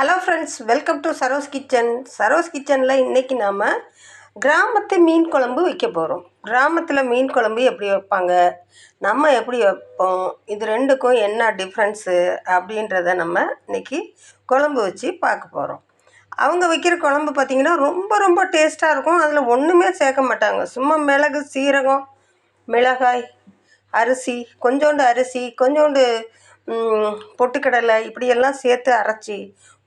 Hello friends, welcome to Saro's kitchen. Saro's கிச்சனில் இன்றைக்கி நாம் கிராமத்து மீன் குழம்பு வைக்க போகிறோம். கிராமத்தில் மீன் குழம்பு எப்படி வைப்பாங்க, நம்ம எப்படி வைப்போம், இது ரெண்டுக்கும் என்ன டிஃப்ரென்ஸு அப்படின்றத நம்ம இன்றைக்கி குழம்பு வச்சு பார்க்க போகிறோம். அவங்க வைக்கிற குழம்பு பார்த்திங்கன்னா ரொம்ப ரொம்ப டேஸ்ட்டாக இருக்கும். அதில் ஒன்றுமே சேர்க்க மாட்டாங்க. சும்மா மிளகு, சீரகம், மிளகாய், அரிசி, கொஞ்சோண்டு பொட்டுக்கடலை இப்படியெல்லாம் சேர்த்து அரைச்சி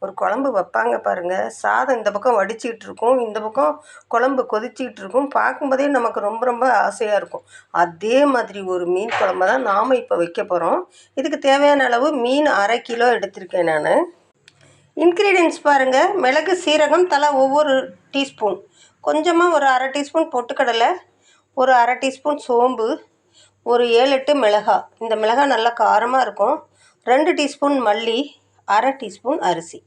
ஒரு குழம்பு வைப்பாங்க பாருங்கள். சாதம் இந்த பக்கம் வடிச்சிக்கிட்டு இருக்கும், இந்த பக்கம் குழம்பு கொதிச்சிக்கிட்டு இருக்கும். பார்க்கும்போதே நமக்கு ரொம்ப ரொம்ப ஆசையாக இருக்கும். அதே மாதிரி ஒரு மீன் குழம்பு தான் நாம் இப்போ வைக்க போகிறோம். இதுக்கு தேவையான அளவு மீன் 1/2 கிலோ எடுத்திருக்கேன் நான். இன்க்ரீடியன்ஸ் பாருங்கள். மிளகு, சீரகம் தலா ஒவ்வொரு டீஸ்பூன், கொஞ்சமாக ஒரு 1/2 டீஸ்பூன் பொட்டுக்கடலை, ஒரு 1/2 டீஸ்பூன் சோம்பு, ஒரு 7-8 மிளகாய். இந்த மிளகாய் நல்லா காரமாக இருக்கும். 2 டீஸ்பூன் மல்லி, 1/2 டீஸ்பூன் அரிசி.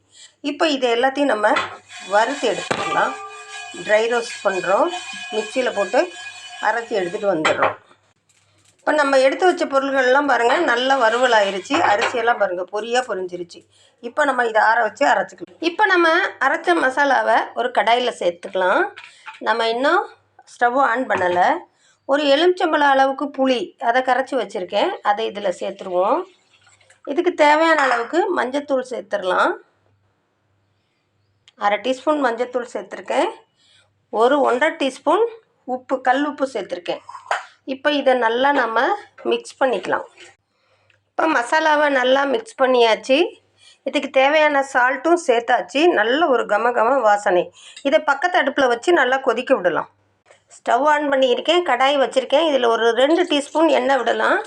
இப்போ இது எல்லாத்தையும் நம்ம வறுத்து எடுத்துக்கலாம். ட்ரை ரோஸ்ட் பண்ணுறோம். மிக்சியில் போட்டு அரைச்சி எடுத்துகிட்டு வந்துடுறோம். இப்போ நம்ம எடுத்து வச்ச பொருள்கள்லாம் பாருங்கள், நல்லா வறுவல் ஆயிடுச்சு. அரிசியெல்லாம் பாருங்கள் பொரியாக பொரிஞ்சிருச்சு. இப்போ நம்ம இதை ஆற வச்சு அரைச்சிக்கலாம். இப்போ நம்ம அரைச்ச மசாலாவை ஒரு கடாயில் சேர்த்துக்கலாம். நம்ம இன்னும் ஸ்டவ் ஆன் பண்ணலை. ஒரு எலுமிச்சம்பழம் அளவுக்கு புளி அதை கரைச்சி வச்சுருக்கேன். அதை இதில் சேர்த்துருவோம். இதுக்கு தேவையான அளவுக்கு மஞ்சத்தூள் சேர்த்துடலாம். 1/2 டீஸ்பூன் மஞ்சத்தூள் சேர்த்துருக்கேன். ஒரு 1/2 டீஸ்பூன் உப்பு, கல் உப்பு சேர்த்துருக்கேன். இப்போ இதை நல்லா நம்ம மிக்ஸ் பண்ணிக்கலாம். இப்போ மசாலாவை நல்லா மிக்ஸ் பண்ணியாச்சு. இதுக்கு தேவையான சால்ட்டும் சேர்த்தாச்சு. நல்ல ஒரு கம வாசனை. இதை பக்கத்து அடுப்பில் வச்சு நல்லா கொதிக்க விடலாம். ஸ்டவ் ஆன் பண்ணியிருக்கேன். கடாய் வச்சுருக்கேன். இதில் ஒரு 2 டீஸ்பூன் எண்ணெய் விடலாம்.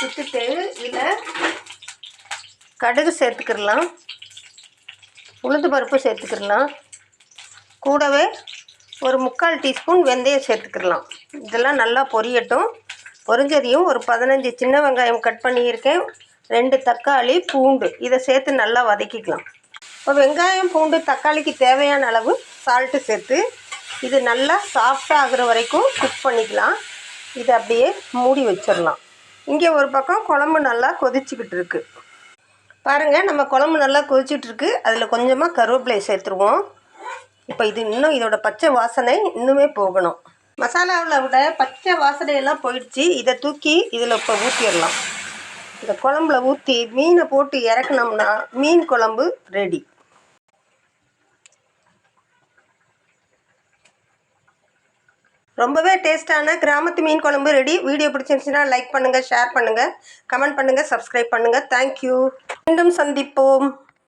விட்டுட்டு இதில் கடுகு சேர்த்துக்கிடலாம், உளுந்து பருப்பு சேர்த்துக்கிடலாம், கூடவே ஒரு 3/4 டீஸ்பூன் வெந்தயம் சேர்த்துக்கிடலாம். இதெல்லாம் நல்லா பொரியட்டும். பொரிஞ்சதையும் ஒரு 15 சின்ன வெங்காயம் கட் பண்ணியிருக்கேன், 2 தக்காளி, பூண்டு இதை சேர்த்து நல்லா வதக்கிக்கலாம். இப்போ வெங்காயம், பூண்டு, தக்காளிக்கு தேவையான அளவு சால்ட்டு சேர்த்து இது நல்லா சாஃப்டாக ஆகிற வரைக்கும் குக் பண்ணிக்கலாம். இதை அப்படியே மூடி வச்சிடலாம். இங்கே ஒரு பக்கம் குழம்பு நல்லா கொதிச்சுக்கிட்டு இருக்குது பாருங்கள். நம்ம குழம்பு நல்லா கொதிச்சிட்ருக்கு. அதில் கொஞ்சமாக கருவேப்பிலை சேர்த்துருவோம். இப்போ இது இன்னும் இதோட பச்சை வாசனை இன்னுமே போகணும். மசாலாவில் விட பச்சை வாசனையெல்லாம் போயிடுச்சு. இதை தூக்கி இதில் இப்போ ஊற்றிடலாம். இந்த குழம்புல ஊற்றி மீனை போட்டு இறக்குனோம்னா மீன் குழம்பு ரெடி. ரொம்பவே டேஸ்ட்டான கிராமத்து மீன் குழம்பு ரெடி. வீடியோ பிடிச்சிருந்துச்சுன்னா லைக் பண்ணுங்கள், ஷேர் பண்ணுங்கள், கமெண்ட் பண்ணுங்கள், சப்ஸ்கிரைப் பண்ணுங்கள். தேங்க்யூ. மீண்டும் சந்திப்போம்.